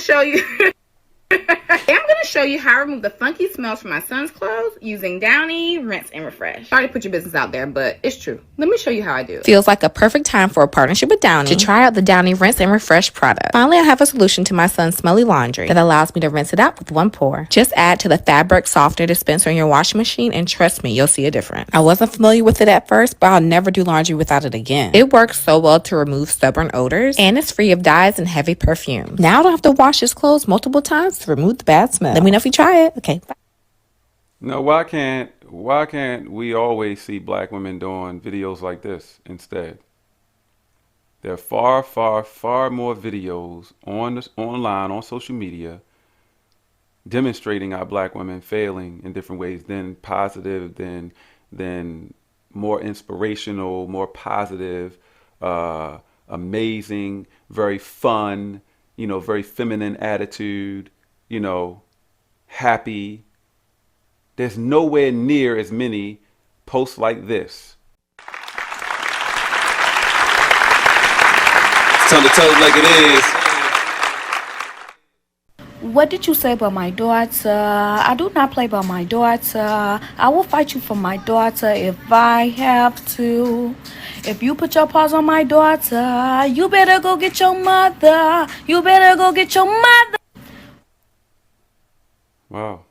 show you. I'm going to show you how I remove the funky smells from my son's clothes using Downy, Rinse, and Refresh. Sorry to put your business out there, but it's true. Let me show you how I do it. Feels like a perfect time for a partnership with Downy to try out the Downy Rinse and Refresh product. Finally, I have a solution to my son's smelly laundry that allows me to rinse it out with one pour. Just add to the fabric softener dispenser in your washing machine, and trust me, you'll see a difference. I wasn't familiar with it at first, but I'll never do laundry without it again. It works so well to remove stubborn odors, and it's free of dyes and heavy perfume. Now I don't have to wash his clothes multiple times to remove the bad smell. Let me know if you try it. Okay, bye. No, why can't we always see black women doing videos like this instead? There are far, far, far more videos online, on social media, demonstrating our black women failing in different ways, than positive, than more inspirational, more positive, amazing, very fun, very feminine attitude, happy. There's nowhere near as many posts like this. It's time to tell it like it is. What did you say about my daughter? I do not play about my daughter. I will fight you for my daughter if I have to. If you put your paws on my daughter, you better go get your mother. You better go get your mother. Wow.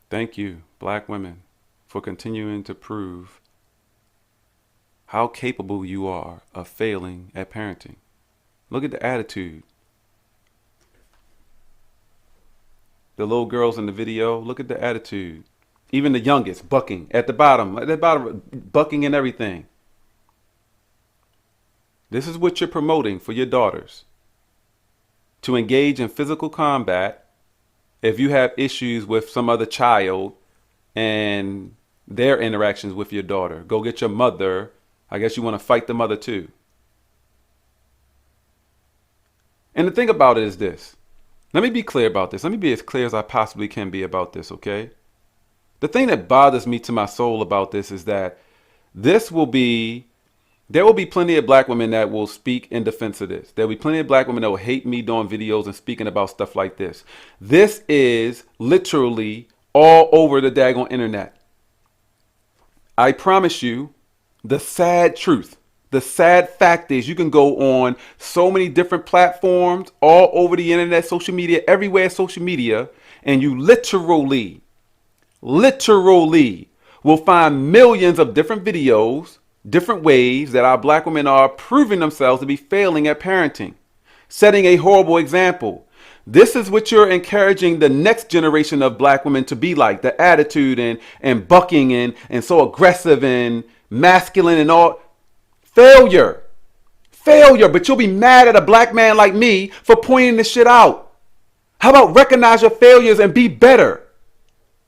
Thank you, black women, for continuing to prove how capable you are of failing at parenting. Look at the attitude. The little girls in the video, look at the attitude. Even the youngest, bucking at the bottom, bucking and everything. This is what you're promoting for your daughters. To engage in physical combat if you have issues with some other child and their interactions with your daughter. Go get your mother. I guess you want to fight the mother too. And the thing about it is this. Let me be clear about this. Let me be as clear as I possibly can be about this, okay? The thing that bothers me to my soul about this is that there will be plenty of black women that will speak in defense of this. There will be plenty of black women that will hate me doing videos and speaking about stuff like this. This is literally all over the daggone internet. I promise you, the sad truth, the sad fact is you can go on so many different platforms all over the internet, social media, everywhere social media, and you literally will find millions of different videos, different ways that our black women are proving themselves to be failing at parenting, setting a horrible example. This is what you're encouraging the next generation of black women to be like, the attitude and bucking and so aggressive and masculine and all. Failure, but you'll be mad at a black man like me for pointing this shit out. How about recognize your failures and be better?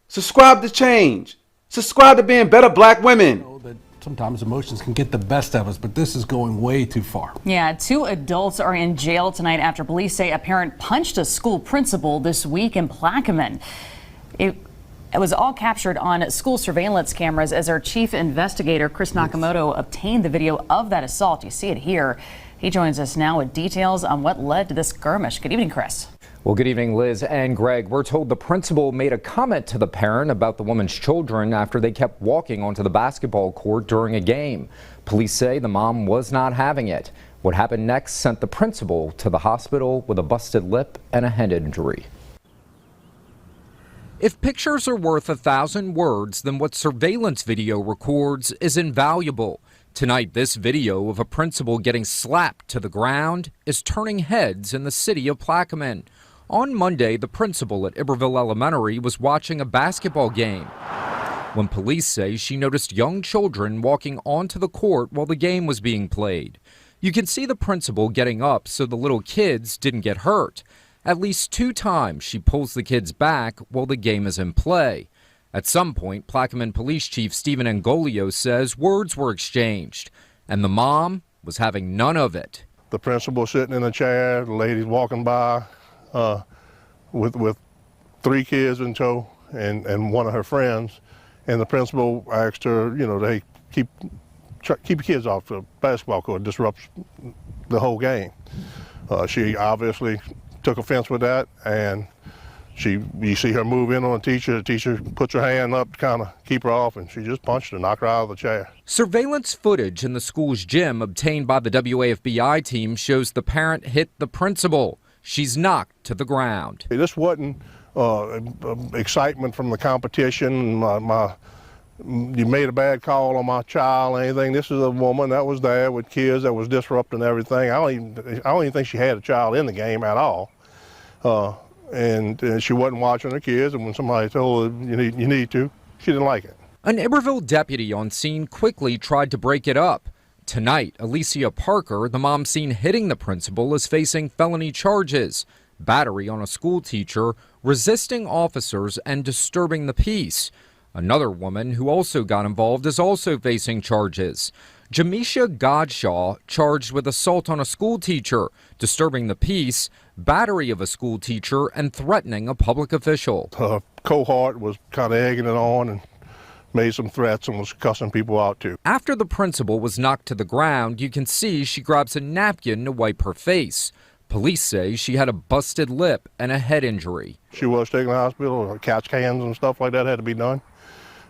Subscribe to change. Subscribe to being better black women. Sometimes emotions can get the best of us, but this is going way too far. Yeah, 2 adults are in jail tonight after police say a parent punched a school principal this week in Plaquemine. It was all captured on school surveillance cameras as our chief investigator, Chris Nakamoto, obtained the video of that assault. You see it here. He joins us now with details on what led to this skirmish. Good evening, Chris. Well, good evening, Liz and Greg. We're told the principal made a comment to the parent about the woman's children after they kept walking onto the basketball court during a game. Police say the mom was not having it. What happened next sent the principal to the hospital with a busted lip and a head injury. If pictures are worth 1,000 words, then what surveillance video records is invaluable. Tonight, this video of a principal getting slapped to the ground is turning heads in the city of Plaquemine. On Monday, the principal at Iberville Elementary was watching a basketball game when police say she noticed young children walking onto the court while the game was being played. You can see the principal getting up so the little kids didn't get hurt. At least 2 times she pulls the kids back while the game is in play. At some point, Plaquemine Police Chief Stephen Angolio says words were exchanged, and the mom was having none of it. The principal sitting in a chair, the lady's walking by with 3 kids in tow and one of her friends, and the principal asked her, they keep your kids off the basketball court, disrupts the whole game. She obviously took offense with that, and you see her move in on the teacher puts her hand up to kind of keep her off, and she just punched her, knocked her out of the chair. Surveillance footage in the school's gym obtained by the WAFBI team shows the parent hit the principal. She's knocked to the ground. This wasn't excitement from the competition, you made a bad call on my child or anything. This is a woman that was there with kids that was disrupting everything. I don't even think she had a child in the game at all. And she wasn't watching her kids, and when somebody told her you need to, she didn't like it. An Iberville deputy on scene quickly tried to break it up. Tonight, Alicia Parker, the mom seen hitting the principal, is facing felony charges: battery on a school teacher, resisting officers, and disturbing the peace. Another woman who also got involved is also facing charges. Jamisha Godshaw charged with assault on a school teacher, disturbing the peace, battery of a school teacher, and threatening a public official. Her cohort was kind of egging it on and made some threats and was cussing people out too. After the principal was knocked to the ground, you can see she grabs a napkin to wipe her face. Police say she had a busted lip and a head injury. She was taken to the hospital. CAT scans and stuff like that had to be done,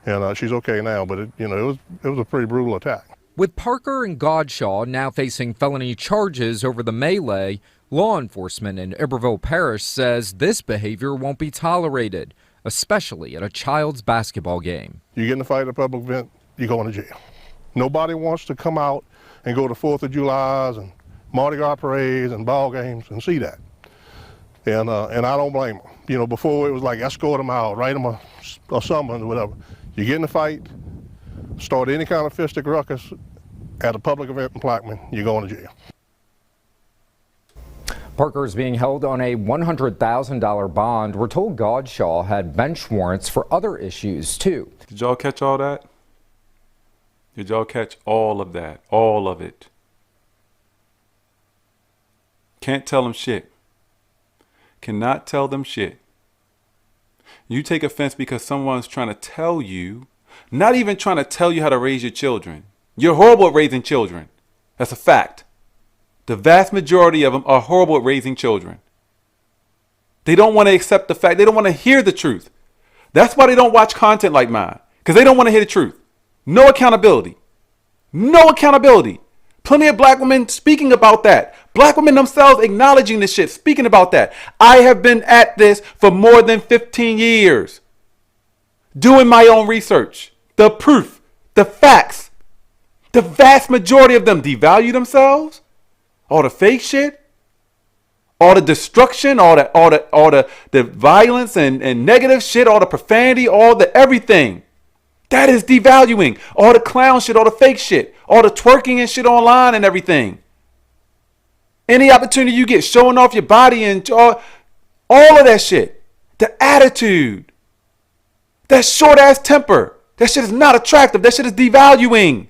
and she's okay now. But it was a pretty brutal attack. With Parker and Godshaw now facing felony charges over the melee, law enforcement in Iberville Parish says this behavior won't be tolerated, especially at a child's basketball game. You get in a fight at a public event, you're going to jail. Nobody wants to come out and go to 4th of July's and Mardi Gras parades and ball games and see that. And I don't blame them. Before it was like escort them out, write them a summons or whatever. You get in a fight, start any kind of fistic ruckus at a public event in Plaquemine, you're going to jail. Parker is being held on a $100,000 bond. We're told Godshaw had bench warrants for other issues, too. Did y'all catch all that? Did y'all catch all of that? All of it. Can't tell them shit. Cannot tell them shit. You take offense because someone's trying to tell you, not even trying to tell you how to raise your children. You're horrible at raising children. That's a fact. The vast majority of them are horrible at raising children. They don't want to accept the fact. They don't want to hear the truth. That's why they don't watch content like mine, because they don't want to hear the truth. No accountability. No accountability. Plenty of black women speaking about that. Black women themselves acknowledging this shit, speaking about that. I have been at this for more than 15 years. Doing my own research. The proof. The facts. The vast majority of them devalue themselves. All the fake shit. All the destruction. All the violence and negative shit. All the profanity. All the everything. That is devaluing. All the clown shit, all the fake shit, all the twerking and shit online and everything. Any opportunity you get showing off your body and all of that shit. The attitude. That short ass temper. That shit is not attractive. That shit is devaluing.